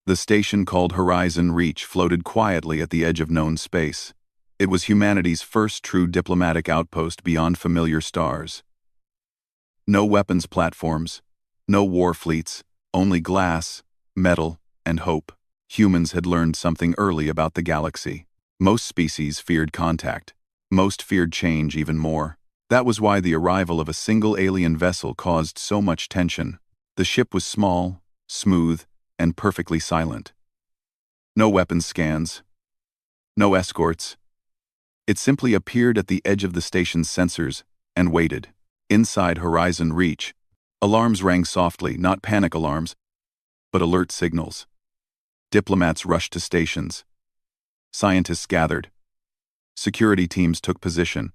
The station called Horizon Reach floated quietly at the edge of known space. It was humanity's first true diplomatic outpost beyond familiar stars. No weapons platforms, no war fleets, only glass, metal, and hope. Humans had learned something early about the galaxy. Most species feared contact. Most feared change even more. That was why the arrival of a single alien vessel caused so much tension. The ship was small, smooth, and perfectly silent. No weapons scans. No escorts. It simply appeared at the edge of the station's sensors and waited. Inside Horizon Reach, alarms rang softly, not panic alarms, but alert signals. Diplomats rushed to stations. Scientists gathered. Security teams took position.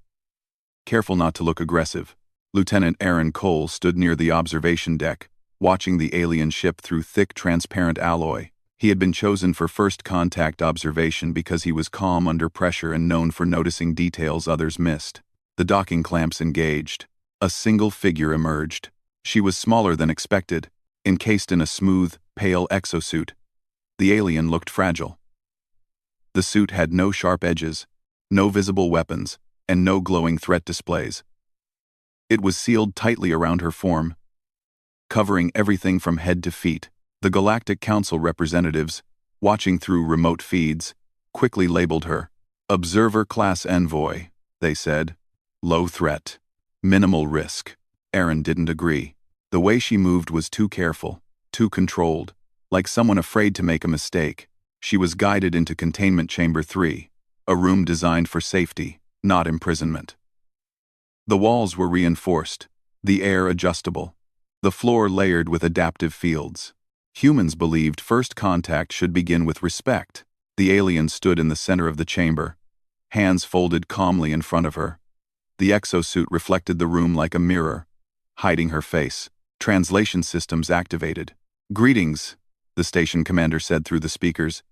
Careful not to look aggressive, Lieutenant Aaron Cole stood near the observation deck, watching the alien ship through thick, transparent alloy. He had been chosen for first contact observation because he was calm under pressure and known for noticing details others missed. The docking clamps engaged. A single figure emerged. She was smaller than expected, encased in a smooth, pale exosuit. The alien looked fragile. The suit had no sharp edges, no visible weapons, and no glowing threat displays. It was sealed tightly around her form, covering everything from head to feet. The Galactic Council representatives, watching through remote feeds, quickly labeled her Observer Class Envoy, they said. Low threat. Minimal risk. Aaron didn't agree. The way she moved was too careful, too controlled, like someone afraid to make a mistake. She was guided into Containment Chamber 3, a room designed for safety, not imprisonment. The walls were reinforced, the air adjustable, the floor layered with adaptive fields. Humans believed first contact should begin with respect. The alien stood in the center of the chamber, hands folded calmly in front of her. The exosuit reflected the room like a mirror, hiding her face. Translation systems activated. Greetings, the station commander said through the speakers.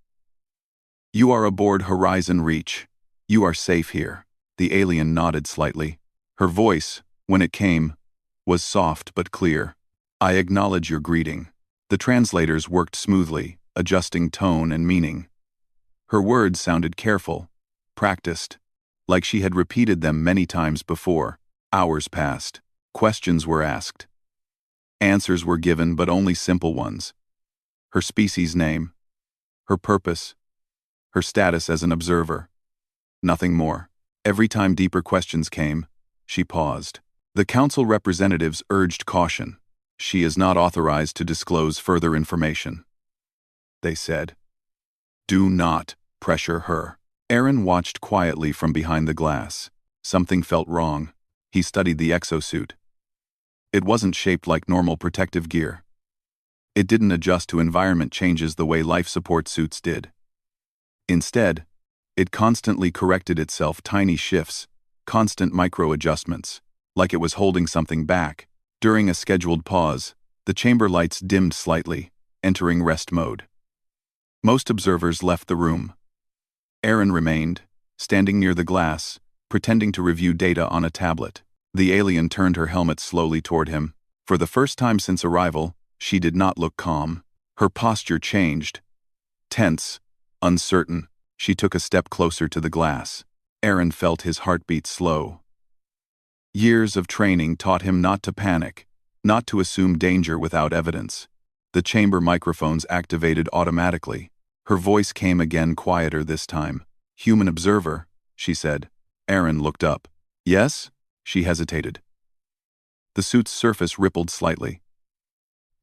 You are aboard Horizon Reach. You are safe here. The alien nodded slightly. Her voice, when it came, was soft but clear. I acknowledge your greeting. The translators worked smoothly, adjusting tone and meaning. Her words sounded careful, practiced, like she had repeated them many times before. Hours passed. Questions were asked. Answers were given, but only simple ones. Her species name, her purpose, her status as an observer. Nothing more. Every time deeper questions came, she paused. The council representatives urged caution. She is not authorized to disclose further information, they said. Do not pressure her. Aaron watched quietly from behind the glass. Something felt wrong. He studied the exosuit. It wasn't shaped like normal protective gear. It didn't adjust to environment changes the way life support suits did. Instead, it constantly corrected itself, tiny shifts, constant micro-adjustments, like it was holding something back. During a scheduled pause, the chamber lights dimmed slightly, entering rest mode. Most observers left the room. Aaron remained, standing near the glass, pretending to review data on a tablet. The alien turned her helmet slowly toward him. For the first time since arrival, she did not look calm. Her posture changed. Tense, uncertain, she took a step closer to the glass. Aaron felt his heartbeat slow. Years of training taught him not to panic, not to assume danger without evidence. The chamber microphones activated automatically. Her voice came again, quieter this time. Human observer, she said. Aaron looked up. Yes? She hesitated. The suit's surface rippled slightly,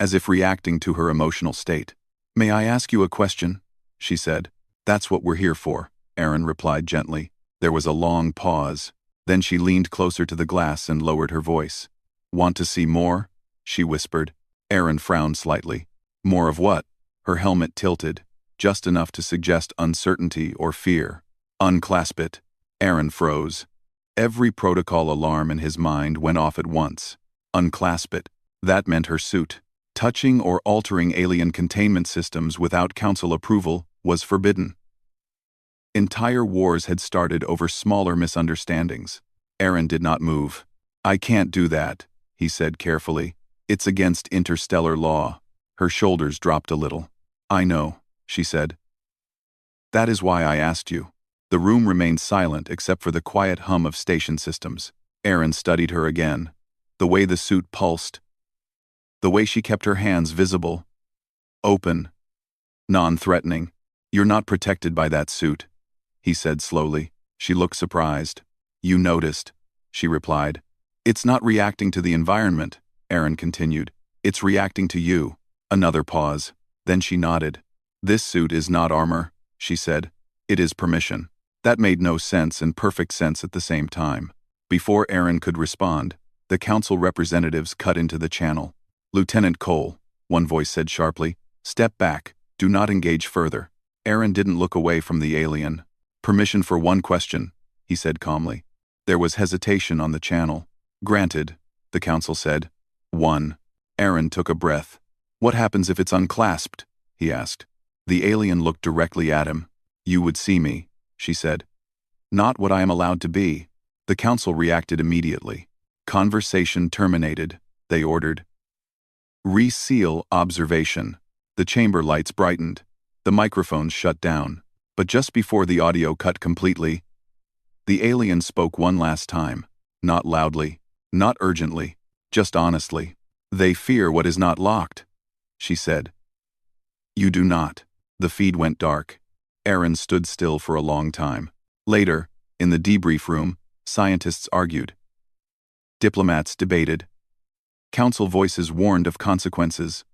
as if reacting to her emotional state. May I ask you a question? She said. That's what we're here for, Aaron replied gently. There was a long pause. Then she leaned closer to the glass and lowered her voice. Want to see more? She whispered. Aaron frowned slightly. More of what? Her helmet tilted, just enough to suggest uncertainty or fear. Unclasp it. Aaron froze. Every protocol alarm in his mind went off at once. Unclasp it. That meant her suit. Touching or altering alien containment systems without council approval was forbidden. Entire wars had started over smaller misunderstandings. Aaron did not move. I can't do that, he said carefully. It's against interstellar law. Her shoulders dropped a little. I know. she said. That is why I asked you. The room remained silent except for the quiet hum of station systems. Aaron studied her again. The way the suit pulsed. The way she kept her hands visible. Open. Non-threatening. You're not protected by that suit, he said slowly. She looked surprised. You noticed, she replied. It's not reacting to the environment, Aaron continued. It's reacting to you. Another pause. Then she nodded. This suit is not armor, she said. It is permission. That made no sense and perfect sense at the same time. Before Aaron could respond, the council representatives cut into the channel. Lieutenant Cole, one voice said sharply, step back, do not engage further. Aaron didn't look away from the alien. Permission for one question, he said calmly. There was hesitation on the channel. Granted, the council said. 1. Aaron took a breath. What happens if it's unclasped? He asked. The alien looked directly at him. You would see me, she said. Not what I am allowed to be. The council reacted immediately. Conversation terminated, they ordered. Reseal observation. The chamber lights brightened. The microphones shut down. But just before the audio cut completely, the alien spoke one last time. Not loudly, not urgently, just honestly. They fear what is not locked, she said. You do not. The feed went dark. Aaron stood still for a long time. Later, in the debrief room, scientists argued. Diplomats debated. Council voices warned of consequences,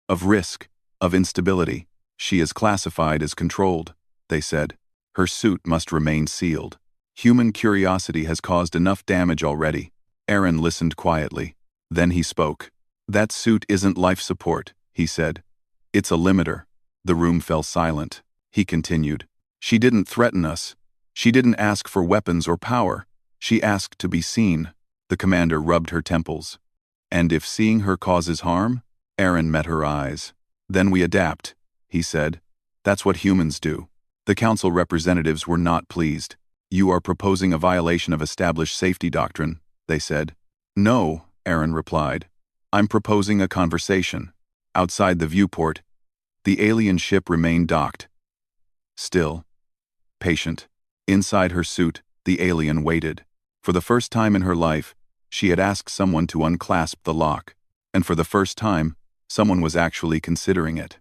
of risk, of instability. She is classified as controlled, they said. Her suit must remain sealed. Human curiosity has caused enough damage already. Aaron listened quietly. Then he spoke. That suit isn't life support, he said. It's a limiter. The room fell silent. He continued. She didn't threaten us. She didn't ask for weapons or power. She asked to be seen. The commander rubbed her temples. And if seeing her causes harm? Aaron met her eyes. Then we adapt, he said. That's what humans do. The council representatives were not pleased. You are proposing a violation of established safety doctrine, they said. No, Aaron replied. I'm proposing a conversation. Outside the viewport, the alien ship remained docked. Still. Patient. Inside her suit, the alien waited. For the first time in her life, she had asked someone to unclasp the lock. And for the first time, someone was actually considering it.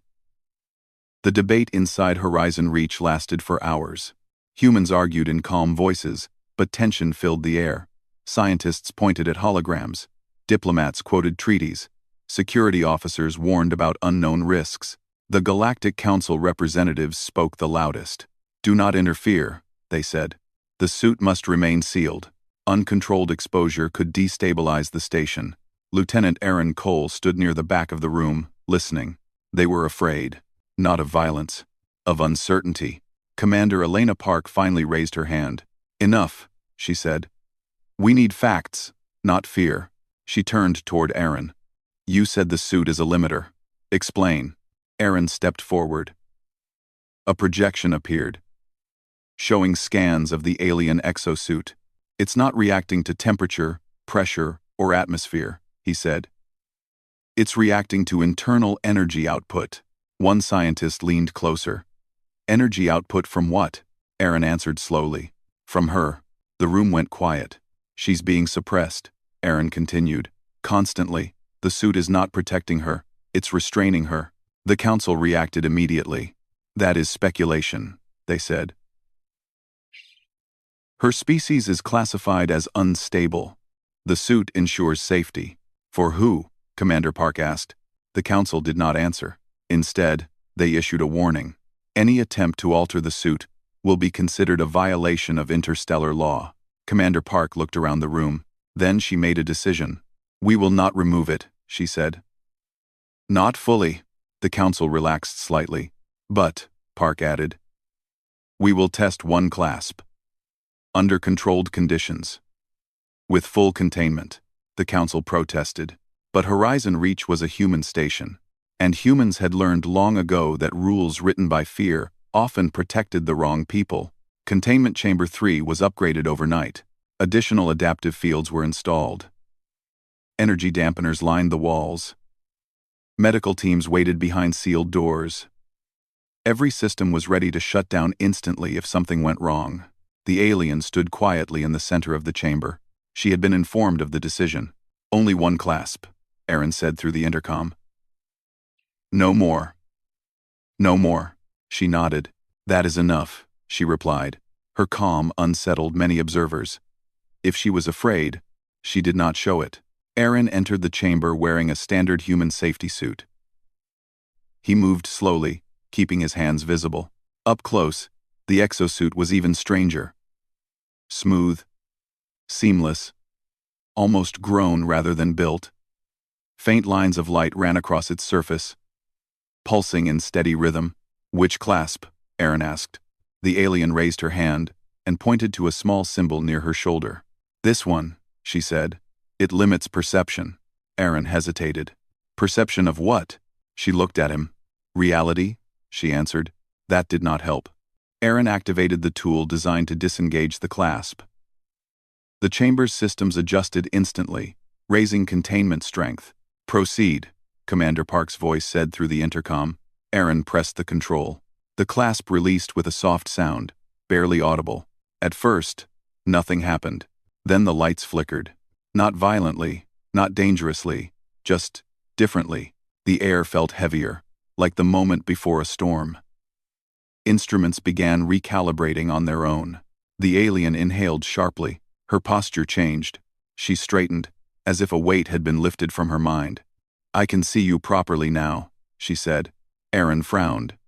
The debate inside Horizon Reach lasted for hours. Humans argued in calm voices, but tension filled the air. Scientists pointed at holograms. Diplomats quoted treaties. Security officers warned about unknown risks. The Galactic Council representatives spoke the loudest. Do not interfere, they said. The suit must remain sealed. Uncontrolled exposure could destabilize the station. Lieutenant Aaron Cole stood near the back of the room, listening. They were afraid. Not of violence. Of uncertainty. Commander Elena Park finally raised her hand. Enough, she said. We need facts, not fear. She turned toward Aaron. You said the suit is a limiter. Explain. Aaron stepped forward. A projection appeared, showing scans of the alien exosuit. It's not reacting to temperature, pressure, or atmosphere, he said. It's reacting to internal energy output. One scientist leaned closer. Energy output from what? Aaron answered slowly. From her. The room went quiet. She's being suppressed, Aaron continued. Constantly. The suit is not protecting her. It's restraining her. The council reacted immediately. That is speculation, they said. Her species is classified as unstable. The suit ensures safety. For who? Commander Park asked. The council did not answer. Instead, they issued a warning. Any attempt to alter the suit will be considered a violation of interstellar law. Commander Park looked around the room. Then she made a decision. We will not remove it, she said. Not fully. The council relaxed slightly. But, Park added, we will test one clasp. Under controlled conditions. With full containment, the council protested. But Horizon Reach was a human station. And humans had learned long ago that rules written by fear often protected the wrong people. Containment Chamber 3 was upgraded overnight. Additional adaptive fields were installed. Energy dampeners lined the walls. Medical teams waited behind sealed doors. Every system was ready to shut down instantly if something went wrong. The alien stood quietly in the center of the chamber. She had been informed of the decision. "Only one clasp," Aaron said through the intercom. "No more." "No more." She nodded. "That is enough," she replied. Her calm unsettled many observers. If she was afraid, she did not show it. Aaron entered the chamber wearing a standard human safety suit. He moved slowly, keeping his hands visible. Up close, the exosuit was even stranger. Smooth, seamless, almost grown rather than built. Faint lines of light ran across its surface, pulsing in steady rhythm. "Which clasp?" Aaron asked. The alien raised her hand and pointed to a small symbol near her shoulder. "This one," she said. "It limits perception." Aaron hesitated. "Perception of what?" She looked at him. "Reality," she answered. That did not help. Aaron activated the tool designed to disengage the clasp. The chamber's systems adjusted instantly, raising containment strength. "Proceed," Commander Park's voice said through the intercom. Aaron pressed the control. The clasp released with a soft sound, barely audible. At first, nothing happened. Then the lights flickered. Not violently, not dangerously, just differently. The air felt heavier, like the moment before a storm. Instruments began recalibrating on their own. The alien inhaled sharply. Her posture changed. She straightened, as if a weight had been lifted from her mind. "I can see you properly now," she said. Aaron frowned.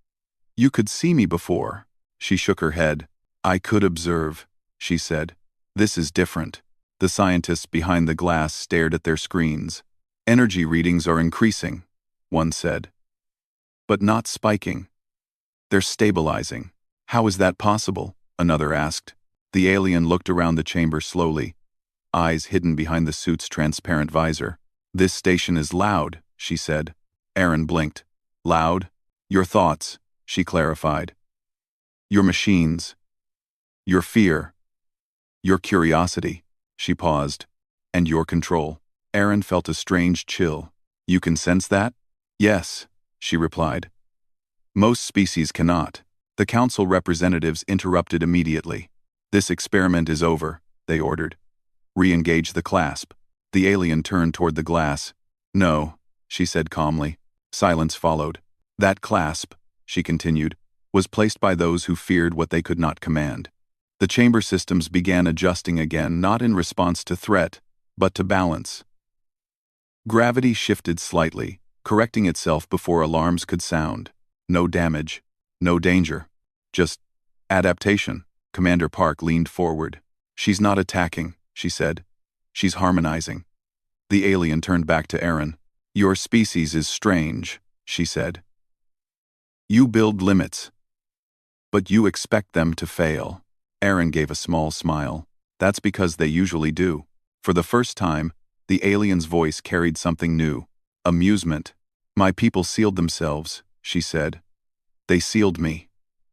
"You could see me before." She shook her head. "I could observe," she said. "This is different." The scientists behind the glass stared at their screens. "Energy readings are increasing," one said. "But not spiking. They're stabilizing." "How is that possible?" another asked. The alien looked around the chamber slowly, eyes hidden behind the suit's transparent visor. "This station is loud," she said. Aaron blinked. "Loud? Your thoughts," she clarified. "Your machines. Your fear. Your curiosity." She paused. "And your control." Aaron felt a strange chill. "You can sense that?" "Yes," she replied. "Most species cannot." The council representatives interrupted immediately. "This experiment is over," they ordered. "Re-engage the clasp." The alien turned toward the glass. "No," she said calmly. Silence followed. "That clasp," she continued, "was placed by those who feared what they could not command." The chamber systems began adjusting again, not in response to threat, but to balance. Gravity shifted slightly, correcting itself before alarms could sound. No damage, no danger, just adaptation. Commander Park leaned forward. "She's not attacking," she said. "She's harmonizing." The alien turned back to Aaron. "Your species is strange," she said. "You build limits, but you expect them to fail." Aaron gave a small smile. "That's because they usually do." For the first time, the alien's voice carried something new. Amusement. "My people sealed themselves," she said. "They sealed me.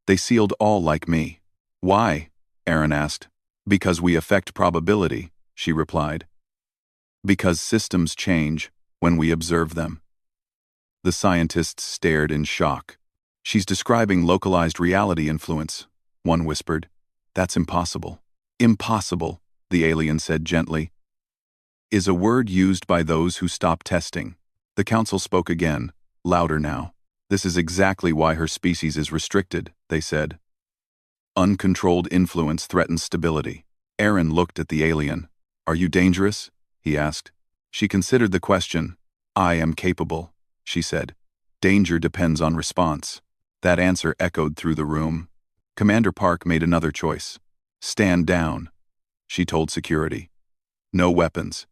They sealed all like me." "Why?" Aaron asked. "Because we affect probability," she replied. "Because systems change when we observe them." The scientists stared in shock. "She's describing localized reality influence," one whispered. "That's impossible." "Impossible," the alien said gently, "is a word used by those who stop testing." The council spoke again, louder now. "This is exactly why her species is restricted," they said. "Uncontrolled influence threatens stability." Aaron looked at the alien. "Are you dangerous?" he asked. She considered the question. "I am capable," she said. "Danger depends on response." That answer echoed through the room. Commander Park made another choice. "Stand down," she told security. "No weapons.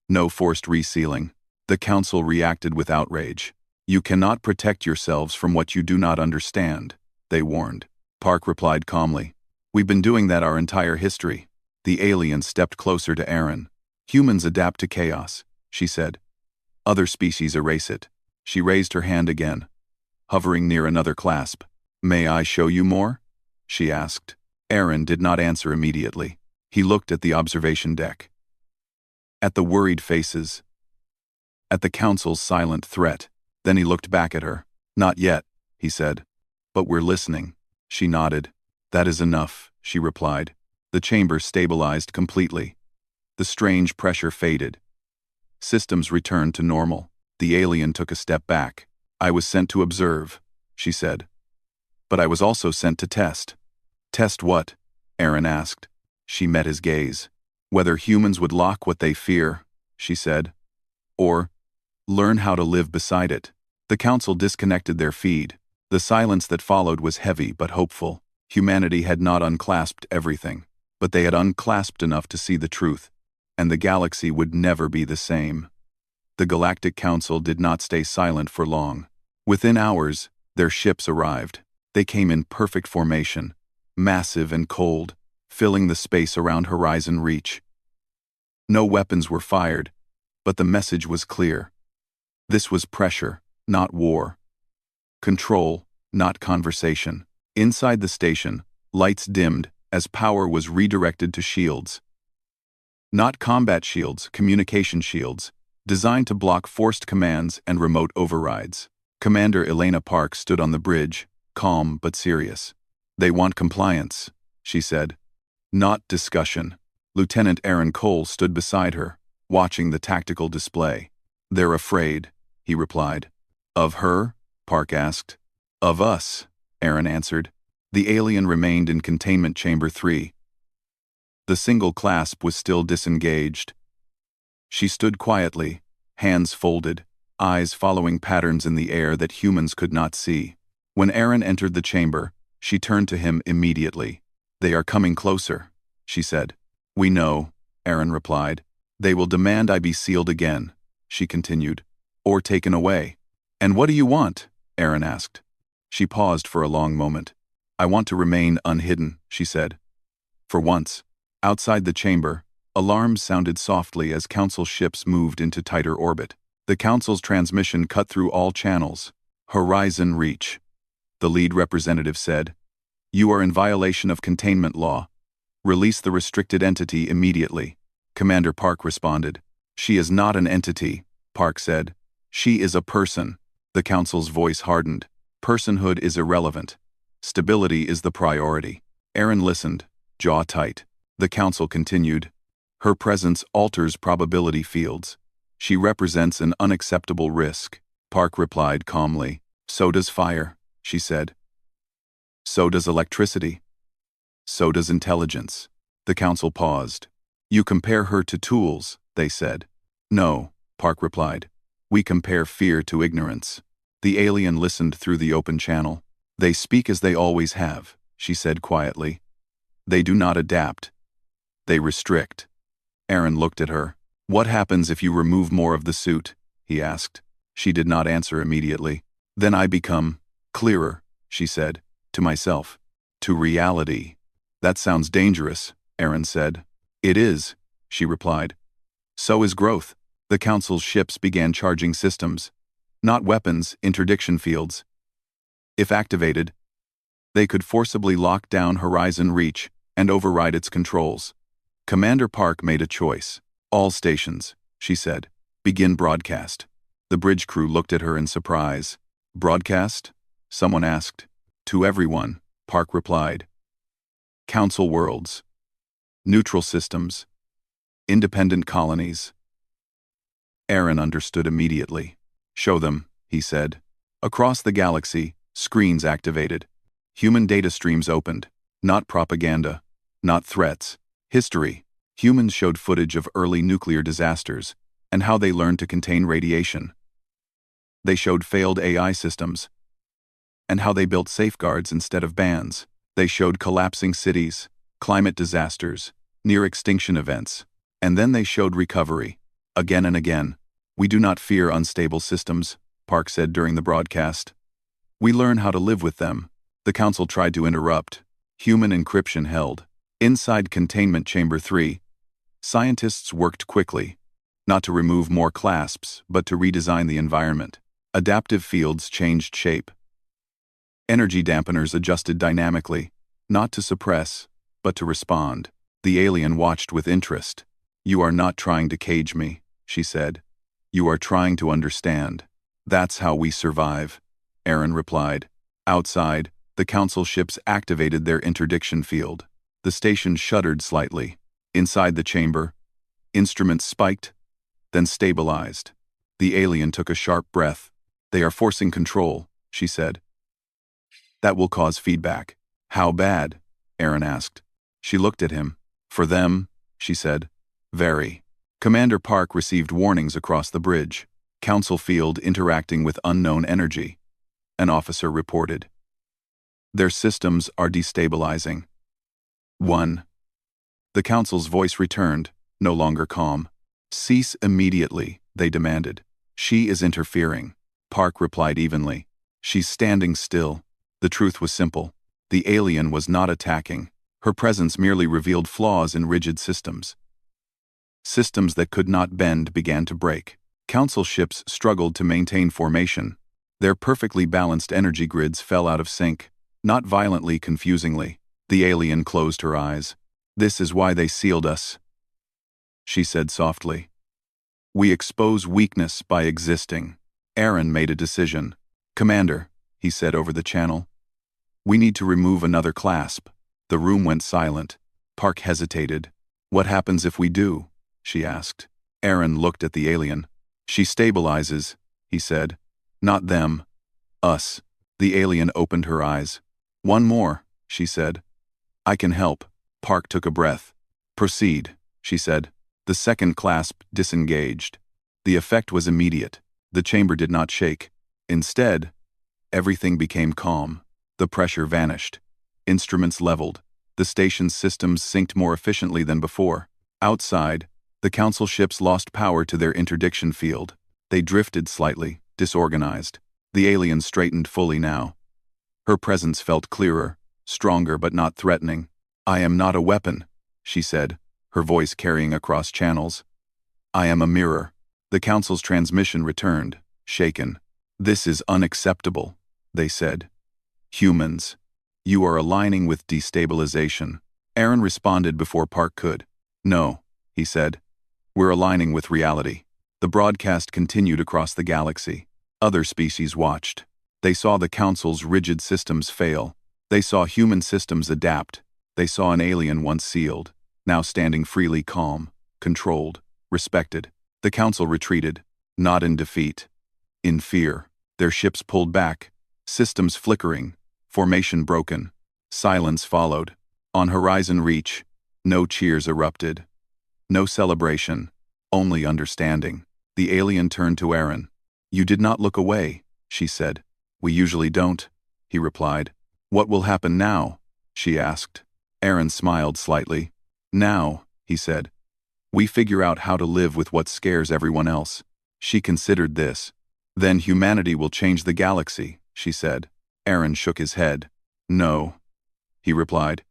No forced resealing." The council reacted with outrage. "You cannot protect yourselves from what you do not understand," they warned. Park replied calmly. "We've been doing that our entire history." The alien stepped closer to Aaron. "Humans adapt to chaos," she said. "Other species erase it." She raised her hand again, hovering near another clasp. "May I show you more?" she asked. Aaron did not answer immediately. He looked at the observation deck, at the worried faces, at the council's silent threat. Then he looked back at her. "Not yet," he said. But we're listening. She nodded. That is enough, she replied. The chamber stabilized completely. The strange pressure faded. Systems returned to normal. The alien took a step back. I was sent to observe, she said. But I was also sent to test. Test what? Aaron asked. She met his gaze. Whether humans would lock what they fear, she said. Or learn how to live beside it. The council disconnected their feed. The silence that followed was heavy but hopeful. Humanity had not unclasped everything, but they had unclasped enough to see the truth, and the galaxy would never be the same. The Galactic Council did not stay silent for long. Within hours, their ships arrived. They came in perfect formation, massive and cold, filling the space around Horizon Reach. No weapons were fired, but the message was clear. This was pressure, not war. Control, not conversation. Inside the station, lights dimmed as power was redirected to shields. Not combat shields, communication shields, designed to block forced commands and remote overrides. Commander Elena Park stood on the bridge, calm but serious. They want compliance, she said. Not discussion. Lieutenant Aaron Cole stood beside her, watching the tactical display. They're afraid, he replied. Of her? Park asked. Of us, Aaron answered. The alien remained in Containment Chamber 3. The single clasp was still disengaged. She stood quietly, hands folded, eyes following patterns in the air that humans could not see. When Aaron entered the chamber, she turned to him immediately. They are coming closer, she said. We know, Aaron replied. They will demand I be sealed again, she continued, or taken away. And what do you want? Aaron asked. She paused for a long moment. I want to remain unhidden, she said. For once, outside the chamber, alarms sounded softly as Council ships moved into tighter orbit. The Council's transmission cut through all channels. Horizon Reach. The lead representative said, You are in violation of containment law. Release the restricted entity immediately. Commander Park responded. She is not an entity, Park said. She is a person. The Council's voice hardened. Personhood is irrelevant. Stability is the priority. Aaron listened, jaw tight. The Council continued. Her presence alters probability fields. She represents an unacceptable risk. Park replied calmly. So does fire, she said. So does electricity. So does intelligence. The Council paused. You compare her to tools, they said. No, Park replied. We compare fear to ignorance. The alien listened through the open channel. They speak as they always have, she said quietly. They do not adapt. They restrict. Aaron looked at her. What happens if you remove more of the suit? He asked. She did not answer immediately. Then I become clearer, she said, to myself, to reality. That sounds dangerous, Aaron said. It is, she replied. So is growth. The Council's ships began charging systems. Not weapons, interdiction fields. If activated, they could forcibly lock down Horizon Reach and override its controls. Commander Park made a choice. All stations, she said, begin broadcast. The bridge crew looked at her in surprise. Broadcast? Someone asked. To everyone, Park replied. Council worlds. Neutral systems. Independent colonies. Aaron understood immediately. Show them, he said. Across the galaxy, screens activated. Human data streams opened. Not propaganda. Not threats. History. Humans showed footage of early nuclear disasters and how they learned to contain radiation. They showed failed AI systems and how they built safeguards instead of bans. They showed collapsing cities, climate disasters, near-extinction events, and then they showed recovery. Again and again. We do not fear unstable systems, Park said during the broadcast. We learn how to live with them. The Council tried to interrupt. Human encryption held. Inside Containment Chamber 3, scientists worked quickly, not to remove more clasps, but to redesign the environment. Adaptive fields changed shape. Energy dampeners adjusted dynamically, not to suppress, but to respond. The alien watched with interest. You are not trying to cage me, she said. You are trying to understand. That's how we survive, Aaron replied. Outside, The Council ships activated their interdiction field. The station shuddered slightly. Inside the chamber, instruments spiked, then stabilized. The alien took a sharp breath. "They are forcing control," she said. "That will cause feedback." "How bad?" Aaron asked. She looked at him. "For them," she said, "very." Commander Park received warnings across the bridge. Council field interacting with unknown energy. An officer reported. "Their systems are destabilizing." 1. The Council's voice returned, no longer calm. "Cease immediately," they demanded. "She is interfering." Park replied evenly. "She's standing still." The truth was simple. The alien was not attacking. Her presence merely revealed flaws in rigid systems. Systems that could not bend began to break. Council ships struggled to maintain formation. Their perfectly balanced energy grids fell out of sync, not violently, confusingly. The alien closed her eyes. "This is why they sealed us," she said softly. "We expose weakness by existing." Aaron made a decision. "Commander," he said over the channel, "we need to remove another clasp." The room went silent. Park hesitated. "What happens if we do?" she asked. Aaron looked at the alien. "She stabilizes," he said. "Not them. Us." The alien opened her eyes. "One more," she said. "I can help." Park took a breath. "Proceed," she said. The second clasp disengaged. The effect was immediate. The chamber did not shake. Instead, everything became calm. The pressure vanished. Instruments leveled. The station's systems synced more efficiently than before. Outside, the Council ships lost power to their interdiction field. They drifted slightly, disorganized. The alien straightened fully now. Her presence felt clearer, stronger but not threatening. "I am not a weapon," she said, her voice carrying across channels. "I am a mirror." The Council's transmission returned, shaken. "This is unacceptable," they said. "Humans, you are aligning with destabilization." Aaron responded before Park could. "No," he said. "We're aligning with reality." The broadcast continued across the galaxy. Other species watched. They saw the Council's rigid systems fail. They saw human systems adapt. They saw an alien once sealed, now standing freely, calm, controlled, respected. The Council retreated, not in defeat, in fear. Their ships pulled back, systems flickering, formation broken. Silence followed. On Horizon Reach, no cheers erupted. No celebration, only understanding. The alien turned to Aaron. "You did not look away," she said. "We usually don't," he replied. "What will happen now?" she asked. Aaron smiled slightly. "Now," he said, "we figure out how to live with what scares everyone else." She considered this. "Then humanity will change the galaxy," she said. Aaron shook his head. "No," he replied.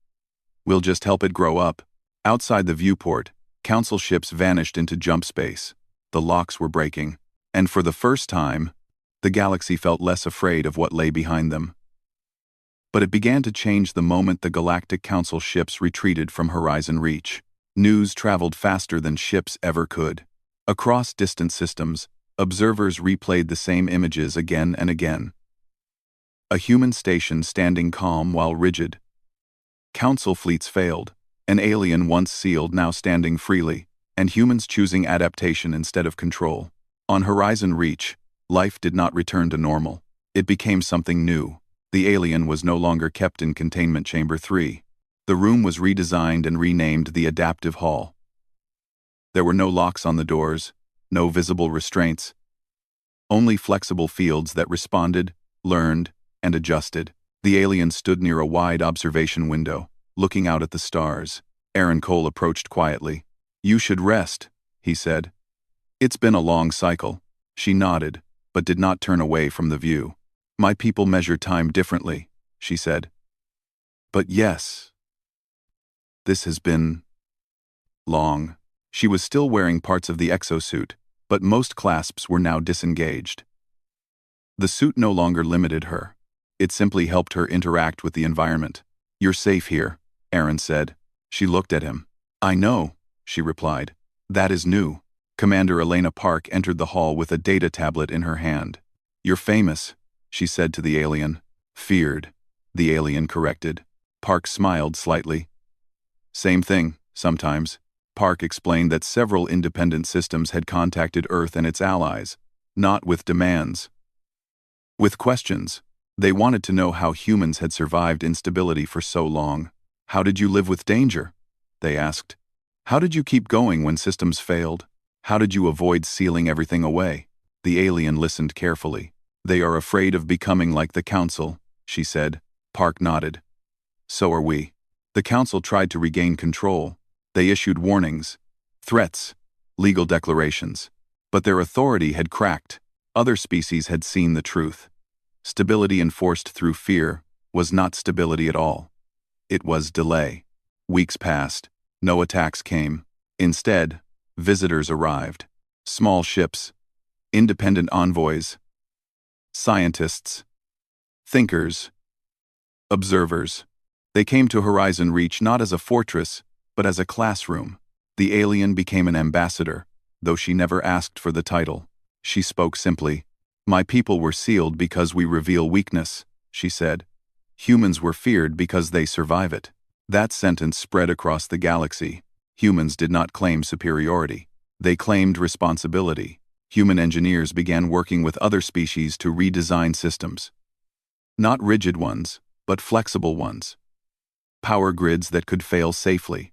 "We'll just help it grow up." Outside the viewport, Council ships vanished into jump space. The locks were breaking, and for the first time, the galaxy felt less afraid of what lay behind them. But it began to change the moment the Galactic Council ships retreated from Horizon Reach. News traveled faster than ships ever could. Across distant systems, observers replayed the same images again and again. A human station standing calm while rigid. Council fleets failed, an alien once sealed now standing freely, and humans choosing adaptation instead of control. On Horizon Reach, life did not return to normal. It became something new. The alien was no longer kept in Containment Chamber 3. The room was redesigned and renamed the Adaptive Hall. There were no locks on the doors, no visible restraints. Only flexible fields that responded, learned, and adjusted. The alien stood near a wide observation window, looking out at the stars. Aaron Cole approached quietly. "You should rest," he said. "It's been a long cycle." She nodded, but did not turn away from the view. "My people measure time differently," she said. "But yes, this has been long." She was still wearing parts of the exosuit, but most clasps were now disengaged. The suit no longer limited her. It simply helped her interact with the environment. "You're safe here," Aaron said. She looked at him. "I know," she replied. "That is new." Commander Elena Park entered the hall with a data tablet in her hand. "You're famous," she said to the alien. "Feared." the alien corrected. Park smiled slightly. Same thing, sometimes. Park explained that several independent systems had contacted Earth and its allies, not with demands. With questions. They wanted to know how humans had survived instability for so long. How did you live with danger? They asked. How did you keep going when systems failed? How did you avoid sealing everything away? The alien listened carefully. They are afraid of becoming like the Council, she said. Park nodded. So are we. The Council tried to regain control. They issued warnings, threats, legal declarations. But their authority had cracked. Other species had seen the truth. Stability enforced through fear was not stability at all. It was delay. Weeks passed. No attacks came. Instead, visitors arrived. Small ships, independent envoys, scientists, thinkers, observers. They came to Horizon Reach not as a fortress, but as a classroom. The alien became an ambassador, though she never asked for the title. She spoke simply. My people were sealed because we reveal weakness, she said. Humans were feared because they survive it. That sentence spread across the galaxy. Humans did not claim superiority. They claimed responsibility. Human engineers began working with other species to redesign systems. Not rigid ones, but flexible ones. Power grids that could fail safely.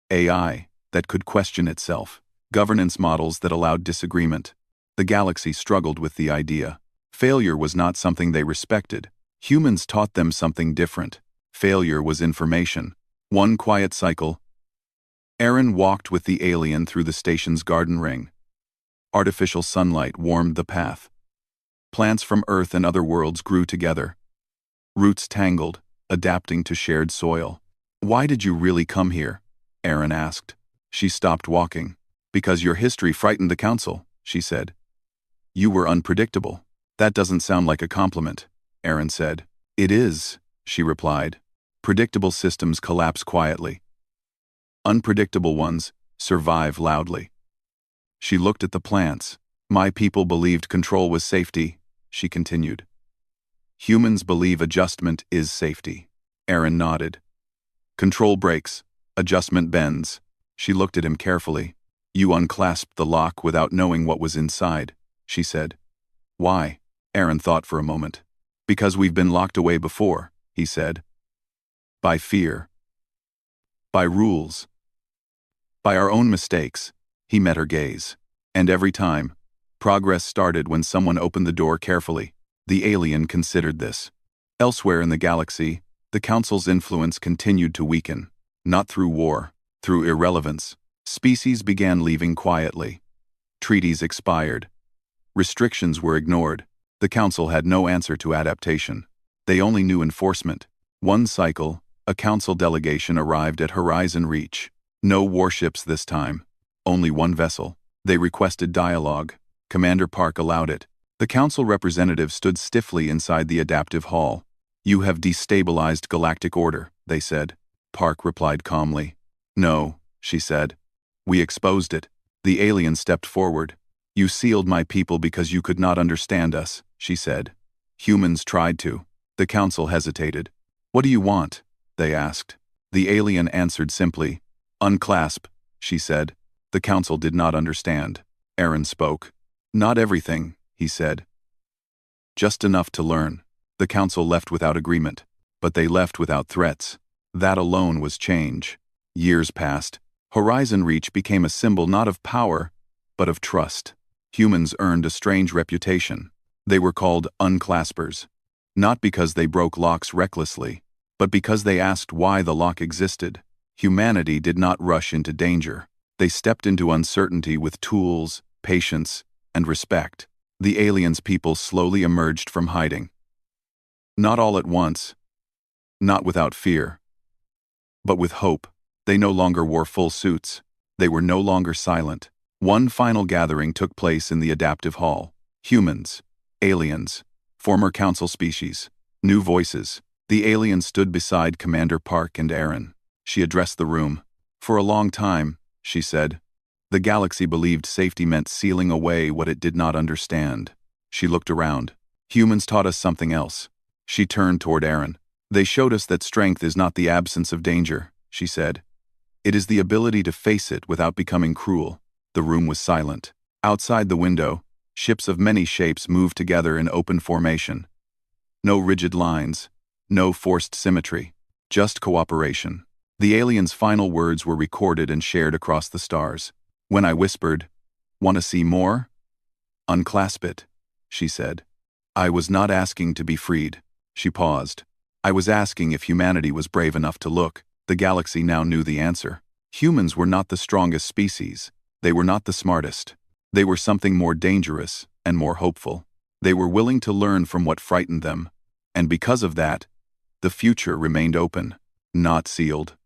AI that could question itself. Governance models that allowed disagreement. The galaxy struggled with the idea. Failure was not something they respected. Humans taught them something different. Failure was information. One quiet cycle. Aaron walked with the alien through the station's garden ring. Artificial sunlight warmed the path. Plants from Earth and other worlds grew together. Roots tangled, adapting to shared soil. Why did you really come here? Aaron asked. She stopped walking. Because your history frightened the Council, she said. You were unpredictable. That doesn't sound like a compliment, Aaron said. It is, she replied. Predictable systems collapse quietly. Unpredictable ones survive loudly. She looked at the plants. My people believed control was safety, she continued. Humans believe adjustment is safety. Aaron nodded. Control breaks. Adjustment bends. She looked at him carefully. You unclasped the lock without knowing what was inside, she said. Why? Aaron thought for a moment. Because we've been locked away before, he said. By fear. By rules. By our own mistakes. He met her gaze. And every time, progress started when someone opened the door carefully. The alien considered this. Elsewhere in the galaxy, the Council's influence continued to weaken. Not through war, through irrelevance. Species began leaving quietly. Treaties expired. Restrictions were ignored. The Council had no answer to adaptation. They only knew enforcement. One cycle, a Council delegation arrived at Horizon Reach. No warships this time. Only one vessel. They requested dialogue. Commander Park allowed it. The Council representative stood stiffly inside the adaptive hall. You have destabilized galactic order, they said. Park replied calmly. No, she said. We exposed it. The alien stepped forward. You sealed my people because you could not understand us, she said. Humans tried to. The Council hesitated. What do you want? They asked. The alien answered simply. Unclasp, she said. The Council did not understand. Aaron spoke. Not everything, he said. Just enough to learn. The Council left without agreement, but they left without threats. That alone was change. Years passed. Horizon Reach became a symbol not of power, but of trust. Humans earned a strange reputation. They were called unclaspers. Not because they broke locks recklessly, but because they asked why the lock existed. Humanity did not rush into danger. They stepped into uncertainty with tools, patience, and respect. The aliens' people slowly emerged from hiding. Not all at once, not without fear, but with hope. They no longer wore full suits. They were no longer silent. One final gathering took place in the adaptive hall. Humans, aliens, former Council species, new voices. The alien stood beside Commander Park and Aaron. She addressed the room. For a long time, she said, the galaxy believed safety meant sealing away what it did not understand. She looked around. Humans taught us something else. She turned toward Aaron. They showed us that strength is not the absence of danger, she said. It is the ability to face it without becoming cruel. The room was silent. Outside the window, ships of many shapes moved together in open formation. No rigid lines, no forced symmetry, just cooperation. The aliens' final words were recorded and shared across the stars. When I whispered, "Want to see more?" "Unclasp it," she said. I was not asking to be freed. She paused. I was asking if humanity was brave enough to look. The galaxy now knew the answer. Humans were not the strongest species. They were not the smartest. They were something more dangerous and more hopeful. They were willing to learn from what frightened them. And because of that, the future remained open, not sealed.